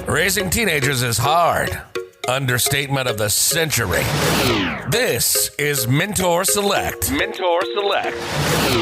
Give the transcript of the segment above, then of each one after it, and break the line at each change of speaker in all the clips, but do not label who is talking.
Raising teenagers is hard. Understatement of the century. This is Mentor Select. Mentor Select.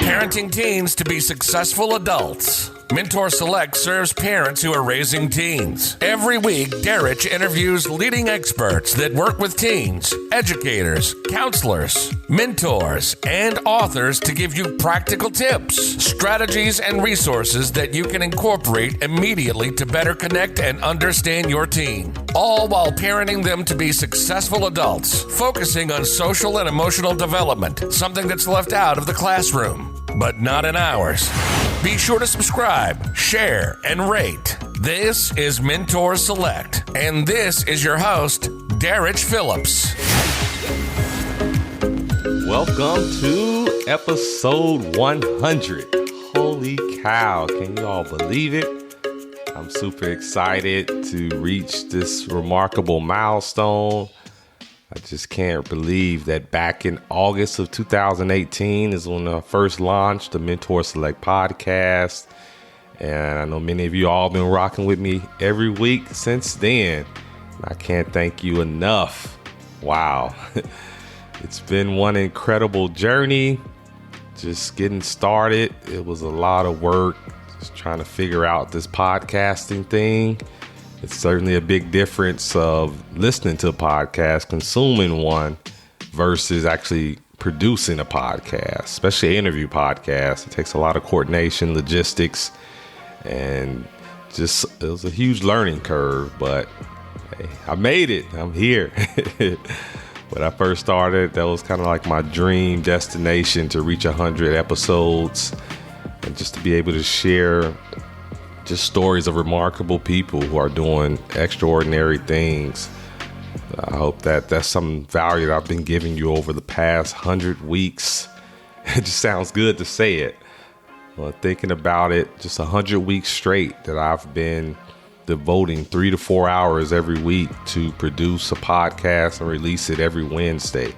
Parenting teens to be successful adults. Mentor Select serves parents who are raising teens. Every week, Derek interviews leading experts that work with teens, educators, counselors, mentors, and authors to give you practical tips, strategies, and resources that you can incorporate immediately to better connect and understand your teen. All while parenting them to be successful adults, focusing on social and emotional development, something that's left out of the classroom, but not in ours. Be sure to subscribe, share, and rate. This is Mentor Select, and this is your host, Derek Phillips.
Welcome to episode 100. Holy cow, can you all believe it? I'm super excited to reach this remarkable milestone. I just can't believe that back in August of 2018 is when I first launched the Mentor Select podcast. And I know many of you all been rocking with me every week since then. I can't thank you enough. Wow. It's been one incredible journey. Just getting started. It was a lot of work just trying to figure out this podcasting thing. It's certainly a big difference of listening to a podcast, consuming one, versus actually producing a podcast, especially an interview podcast. It takes a lot of coordination, logistics, and just it was a huge learning curve. But hey, I made it. I'm here. When I first started, that was kind of like my dream destination, to reach 100 episodes and just to be able to share just stories of remarkable people who are doing extraordinary things. I hope that that's some value that I've been giving you over the past 100 weeks. It just sounds good to say it. Well, thinking about it, just 100 weeks straight that I've been devoting 3 to 4 hours every week to produce a podcast and release it every Wednesday.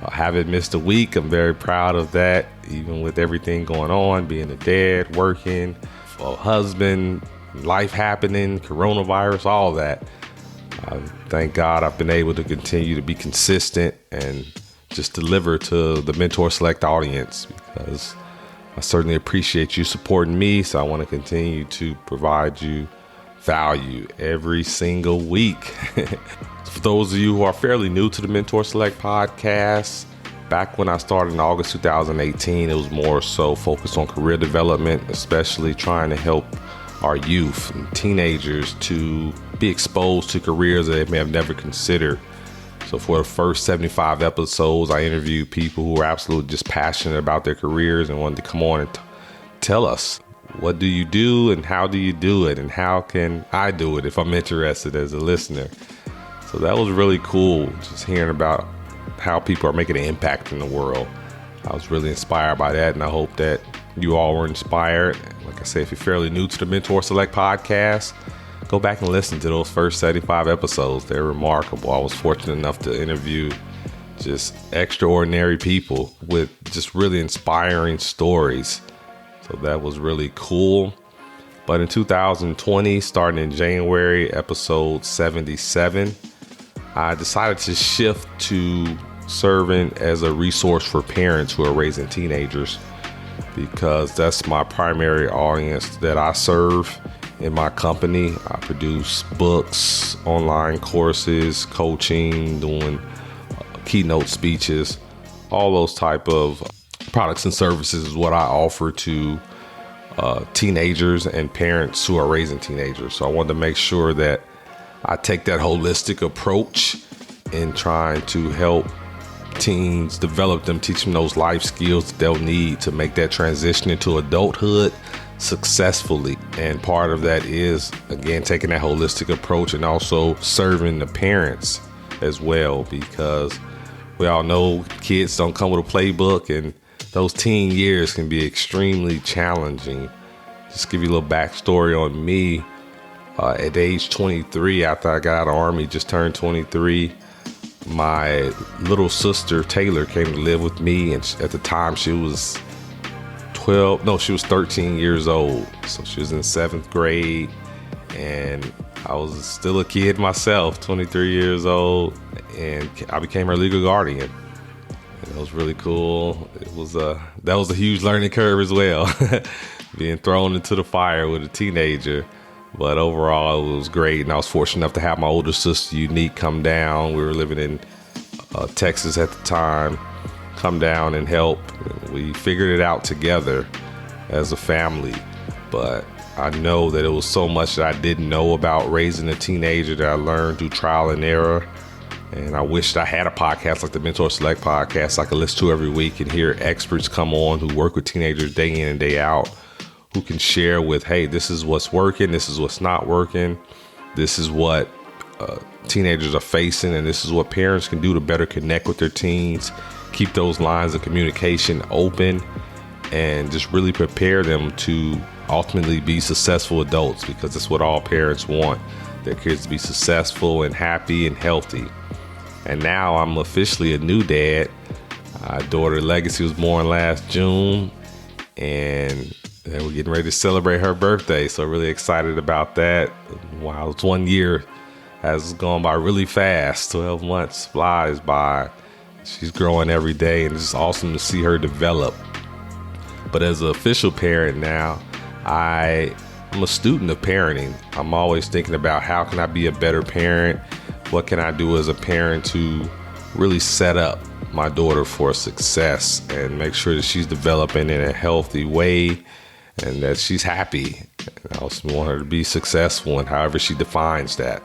I haven't missed a week. I'm very proud of that, even with everything going on, being a dad, working, a husband, life happening, coronavirus, all that. Thank God I've been able to continue to be consistent and just deliver to the Mentor Select audience, because I certainly appreciate you supporting me. So I want to continue to provide you value every single week. For those of you who are fairly new to the Mentor Select podcast, back when I started in August 2018, it was more so focused on career development, especially trying to help our youth and teenagers to be exposed to careers that they may have never considered. So for the first 75 episodes, I interviewed people who were absolutely just passionate about their careers and wanted to come on and tell us, what do you do and how do you do it and how can I do it if I'm interested as a listener. So that was really cool, just hearing about how people are making an impact in the world. I was really inspired by that, and I hope that you all were inspired. Like I say, if you're fairly new to the Mentor Select podcast, go back and listen to those first 75 episodes. They're remarkable. I was fortunate enough to interview just extraordinary people with just really inspiring stories. So that was really cool. But in 2020, starting in January, episode 77, I decided to shift to serving as a resource for parents who are raising teenagers, because that's my primary audience that I serve in my company. I produce books, online courses, coaching, doing keynote speeches, all those type of products and services is what I offer to teenagers and parents who are raising teenagers. So I wanted to make sure that I take that holistic approach in trying to help teens develop them, teach them those life skills that they'll need to make that transition into adulthood successfully. And part of that is, again, taking that holistic approach and also serving the parents as well, because we all know kids don't come with a playbook, and those teen years can be extremely challenging. Just give you a little backstory on me. At age 23, after I got out of the Army, just turned 23, my little sister Taylor came to live with me, and at the time she was 13 years old. So she was in 7th grade, and I was still a kid myself, 23 years old, and I became her legal guardian. And it was really cool. That was a huge learning curve as well, being thrown into the fire with a teenager. But overall, it was great, and I was fortunate enough to have my older sister, Unique, come down. We were living in Texas at the time, come down and help. We figured it out together as a family, but I know that it was so much that I didn't know about raising a teenager that I learned through trial and error. And I wished I had a podcast like the Mentor Select podcast I could listen to every week and hear experts come on who work with teenagers day in and day out, who can share with, hey, this is what's working, this is what's not working, this is what teenagers are facing, and this is what parents can do to better connect with their teens, keep those lines of communication open, and just really prepare them to ultimately be successful adults, because that's what all parents want, their kids to be successful and happy and healthy. And now I'm officially a new dad. Our daughter Legacy was born last June, and we're getting ready to celebrate her birthday, so really excited about that. Wow, it's 1 year has gone by really fast. 12 months flies by. She's growing every day, and it's just awesome to see her develop. But as an official parent now, I'm a student of parenting. I'm always thinking about how can I be a better parent? What can I do as a parent to really set up my daughter for success and make sure that she's developing in a healthy way and that she's happy. I also want her to be successful in however she defines that.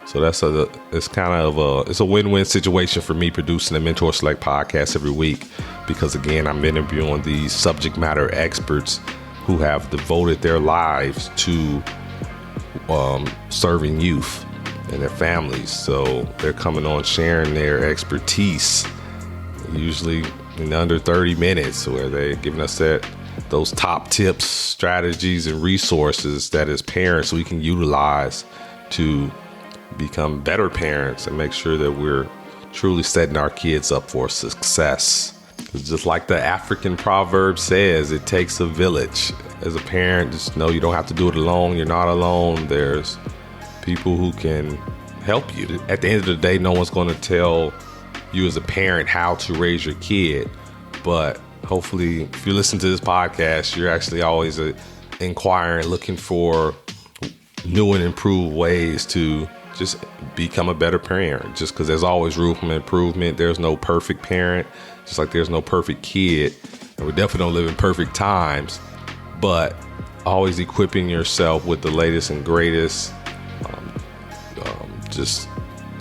So it's a win-win situation for me producing the Mentor Select podcast every week, because again, I'm interviewing these subject matter experts who have devoted their lives to serving youth and their families. So they're coming on sharing their expertise, usually in under 30 minutes, where they're giving us those top tips, strategies, and resources that as parents we can utilize to become better parents and make sure that we're truly setting our kids up for success. Just like the African proverb says, it takes a village. As a parent, just know you don't have to do it alone. You're not alone. There's people who can help you. At the end of the day, no one's going to tell you as a parent how to raise your kid. But hopefully, if you listen to this podcast, you're actually always inquiring, looking for new and improved ways to just become a better parent. Just because there's always room for improvement. There's no perfect parent, just like there's no perfect kid. And we definitely don't live in perfect times, but always equipping yourself with the latest and greatest just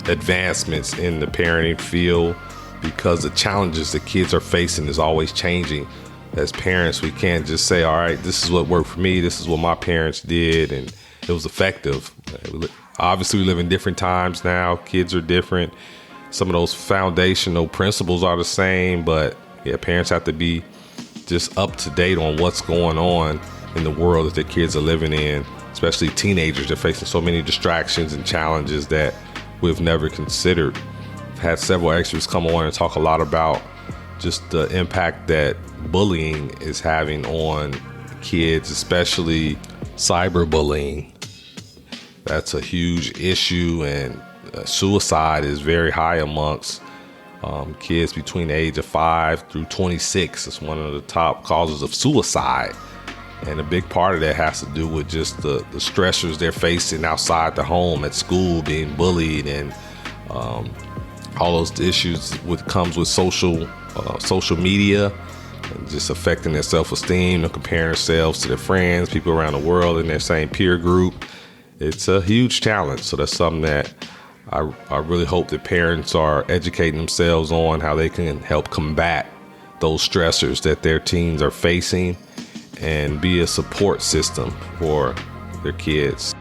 advancements in the parenting field, because the challenges that kids are facing is always changing. As parents, we can't just say, all right, this is what worked for me, this is what my parents did, and it was effective. Obviously, we live in different times now. Kids are different. Some of those foundational principles are the same, but yeah, parents have to be just up to date on what's going on in the world that their kids are living in, especially teenagers. They're facing so many distractions and challenges that we've never considered. I've had several experts come on and talk a lot about just the impact that bullying is having on kids, especially cyberbullying. That's a huge issue, and suicide is very high amongst kids between the age of 5 through 26. It's one of the top causes of suicide. And a big part of that has to do with just the stressors they're facing outside the home, at school, being bullied, and all those issues comes with social media, and just affecting their self-esteem and comparing themselves to their friends, people around the world in their same peer group. It's a huge challenge. So that's something that I really hope that parents are educating themselves on, how they can help combat those stressors that their teens are facing and be a support system for their kids.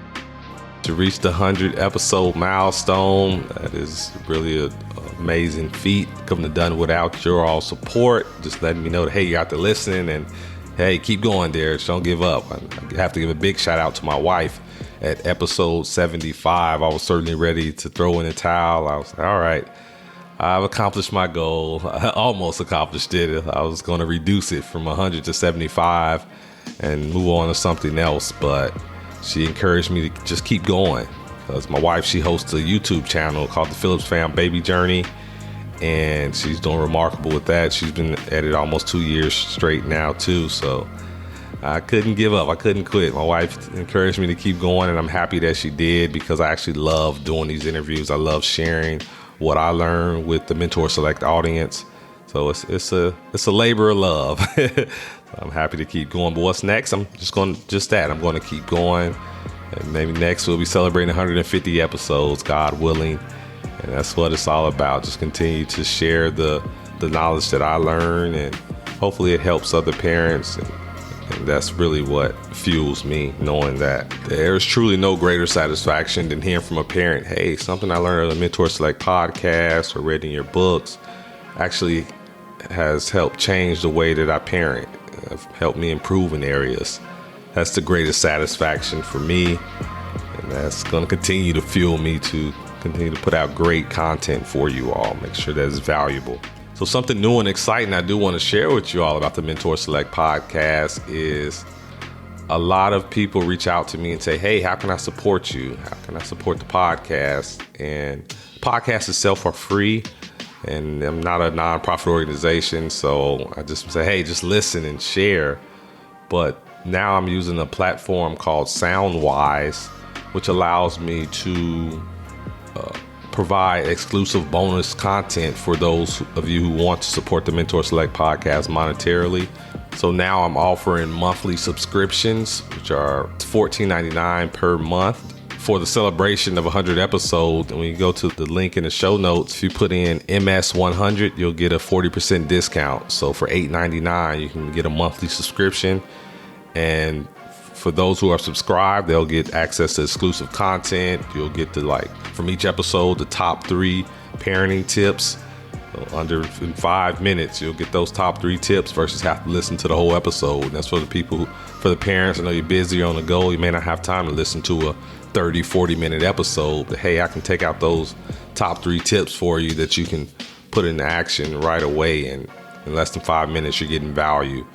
To reach the 100 episode milestone, that is really an amazing feat. Couldn't have done without your all support, just letting me know that, hey, you got to listen, and hey, keep going, Derek. Don't give up. I have to give a big shout out to my wife. At episode 75, I was certainly ready to throw in the towel. I was like, all right, I've accomplished my goal. I almost accomplished it. I was going to reduce it from 100 to 75 and move on to something else. But she encouraged me to just keep going. Because my wife, she hosts a YouTube channel called the Phillips Fam Baby Journey, and she's doing remarkable with that. She's been at it almost 2 years straight now too, so I couldn't give up. I couldn't quit. My wife encouraged me to keep going, and I'm happy that she did, because I actually love doing these interviews. I love sharing what I learned with the Mentor Select audience. So it's a labor of love. I'm happy to keep going. But what's next? I'm going to keep going. And maybe next we'll be celebrating 150 episodes, God willing. And that's what it's all about. Just continue to share the knowledge that I learned, and hopefully it helps other parents. And that's really what fuels me, knowing that there's truly no greater satisfaction than hearing from a parent, hey, something I learned on the Mentor Select podcast or read in your books actually has helped change the way that I parent, helped me improve in areas. That's the greatest satisfaction for me, and that's going to continue to fuel me to continue to put out great content for you all, make sure that it's valuable. So something new and exciting I do want to share with you all about the Mentor Select podcast is a lot of people reach out to me and say, hey, how can I support you? How can I support the podcast? And podcasts itself are free, and I'm not a nonprofit organization, so I just say, hey, just listen and share. But now I'm using a platform called Soundwise, which allows me to provide exclusive bonus content for those of you who want to support the Mentor Select podcast monetarily. So now I'm offering monthly subscriptions, which are $14.99 per month for the celebration of 100 episodes. And when you go to the link in the show notes, if you put in MS-100, you'll get a 40% discount. So for $8.99, you can get a monthly subscription. And for those who are subscribed, they'll get access to exclusive content. You'll get from each episode, the top 3 parenting tips. In 5 minutes, you'll get those top 3 tips versus have to listen to the whole episode. And that's for the parents. I know you're busy, you're on the go. You may not have time to listen to a 30, 40-minute episode. But hey, I can take out those top 3 tips for you that you can put into action right away. And in less than 5 minutes, you're getting value.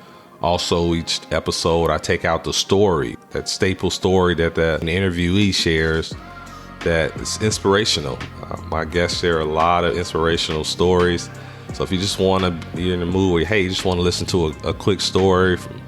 Also, each episode, I take out the story, that staple story that the interviewee shares that is inspirational. My guests share a lot of inspirational stories. So if you just want to be in the mood where, hey, you just want to listen to a quick story from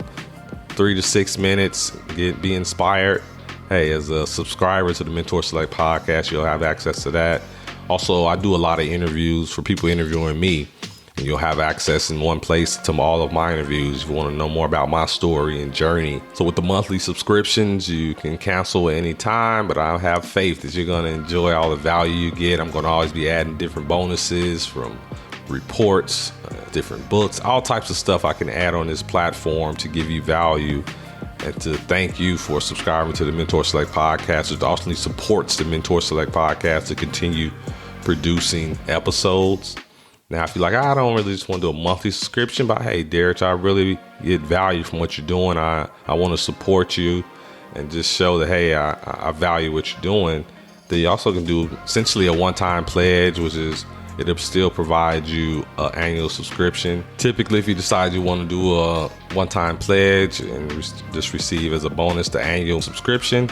3 to 6 minutes, be inspired, hey, as a subscriber to the Mentor Select podcast, you'll have access to that. Also, I do a lot of interviews for people interviewing me. And you'll have access in one place to all of my interviews if you want to know more about my story and journey. So with the monthly subscriptions, you can cancel at any time, but I have faith that you're going to enjoy all the value you get. I'm going to always be adding different bonuses from reports, different books, all types of stuff I can add on this platform to give you value and to thank you for subscribing to the Mentor Select podcast. It also supports the Mentor Select podcast to continue producing episodes. Now, if you're like, I don't really just want to do a monthly subscription, but hey, Derek, I really get value from what you're doing. I want to support you and just show that, hey, I value what you're doing. Then you also can do essentially a one-time pledge, which is it'll still provide you an annual subscription. Typically, if you decide you want to do a one-time pledge and just receive as a bonus the annual subscription,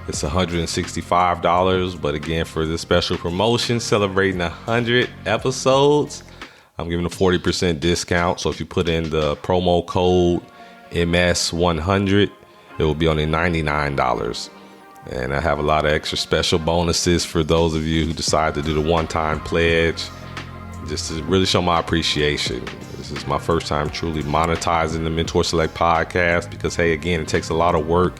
it's $165, but again, for this special promotion celebrating 100 episodes, I'm giving a 40% discount. So if you put in the promo code MS-100, it will be only $99. And I have a lot of extra special bonuses for those of you who decide to do the one-time pledge, just to really show my appreciation. This is my first time truly monetizing the Mentor Select podcast because, hey, again, it takes a lot of work,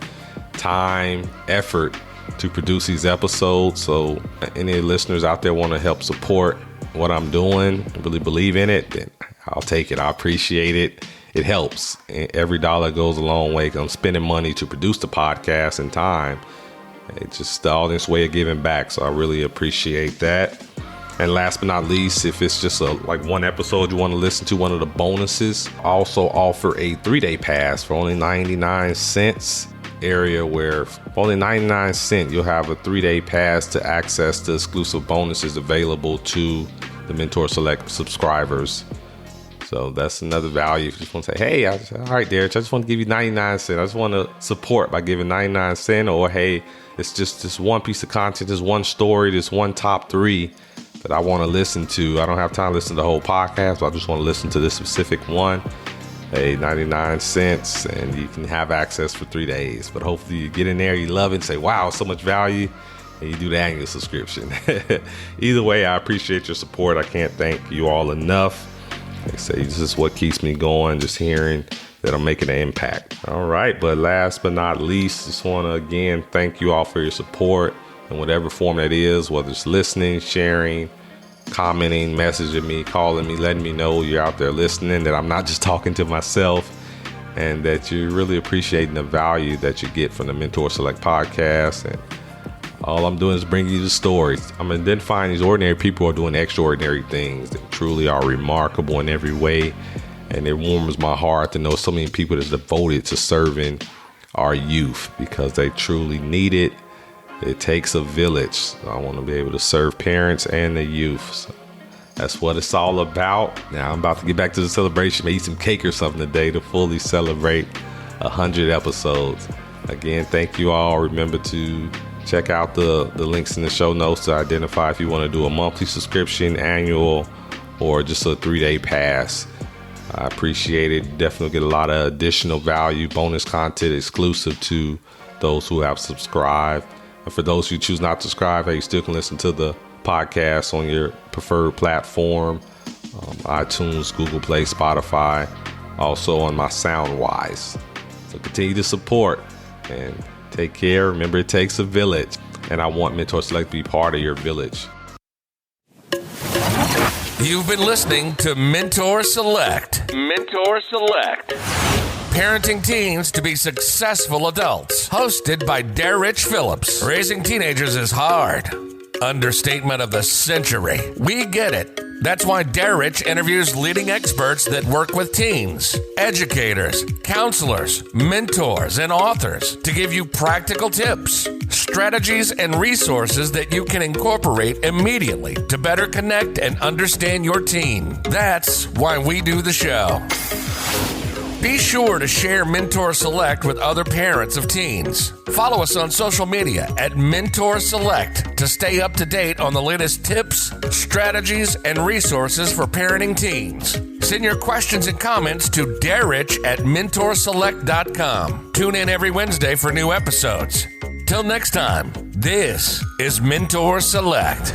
time, effort to produce these episodes. So any listeners out there want to help support what I'm doing, really believe in it, then I'll take it. I appreciate it. It helps. Every dollar goes a long way. I'm spending money to produce the podcast and time. It's just all this way of giving back. So I really appreciate that. And last but not least, if it's just one episode you want to listen to, one of the bonuses, I also offer a 3-day pass for only 99 cents. Area where for only 99 cents you'll have a 3-day pass to access the exclusive bonuses available to the Mentor Select subscribers. So that's another value. If you just want to say, hey, all right, Derek, I just want to give you 99 cents. I just want to support by giving 99 cents. Or, hey, it's just this one piece of content, this one story, this one top 3 that I want to listen to. I don't have time to listen to the whole podcast, but I just want to listen to this specific one. Hey, 99 cents, and you can have access for 3 days. But hopefully you get in there, you love it, and say, wow, so much value, and you do the annual subscription. Either way, I appreciate your support. I can't thank you all enough. Like I say, this is what keeps me going, just hearing that I'm making an impact. All right, but last but not least, just want to again thank you all for your support in whatever form that is, whether it's listening, sharing, commenting, messaging me, calling me, letting me know you're out there listening, that I'm not just talking to myself, and that you're really appreciating the value that you get from the Mentor Select podcast. And all I'm doing is bringing you the stories. I'm identifying these ordinary people who are doing extraordinary things that truly are remarkable in every way. And it warms my heart to know so many people that's devoted to serving our youth, because they truly need it. It takes a village. So I want to be able to serve parents and the youth. So that's what it's all about. Now I'm about to get back to the celebration. Maybe eat some cake or something today to fully celebrate 100 episodes. Again, thank you all. Remember to check out the links in the show notes to identify if you want to do a monthly subscription, annual, or just a 3-day pass. I appreciate it. Definitely get a lot of additional value, bonus content exclusive to those who have subscribed. And for those who choose not to subscribe, hey, you still can listen to the podcast on your preferred platform, iTunes, Google Play, Spotify, also on my SoundWise. So continue to support and take care. Remember, it takes a village, and I want Mentor Select to be part of your village.
You've been listening to Mentor Select. Mentor Select. Parenting teens to be successful adults. Hosted by Derek Phillips. Raising teenagers is hard. Understatement of the century. We get it. That's why Derek interviews leading experts that work with teens, educators, counselors, mentors, and authors to give you practical tips, strategies, and resources that you can incorporate immediately to better connect and understand your teen. That's why we do the show. Be sure to share Mentor Select with other parents of teens. Follow us on social media at Mentor Select to stay up to date on the latest tips, strategies, and resources for parenting teens. Send your questions and comments to derek@mentorselect.com. Tune in every Wednesday for new episodes. Till next time, this is Mentor Select.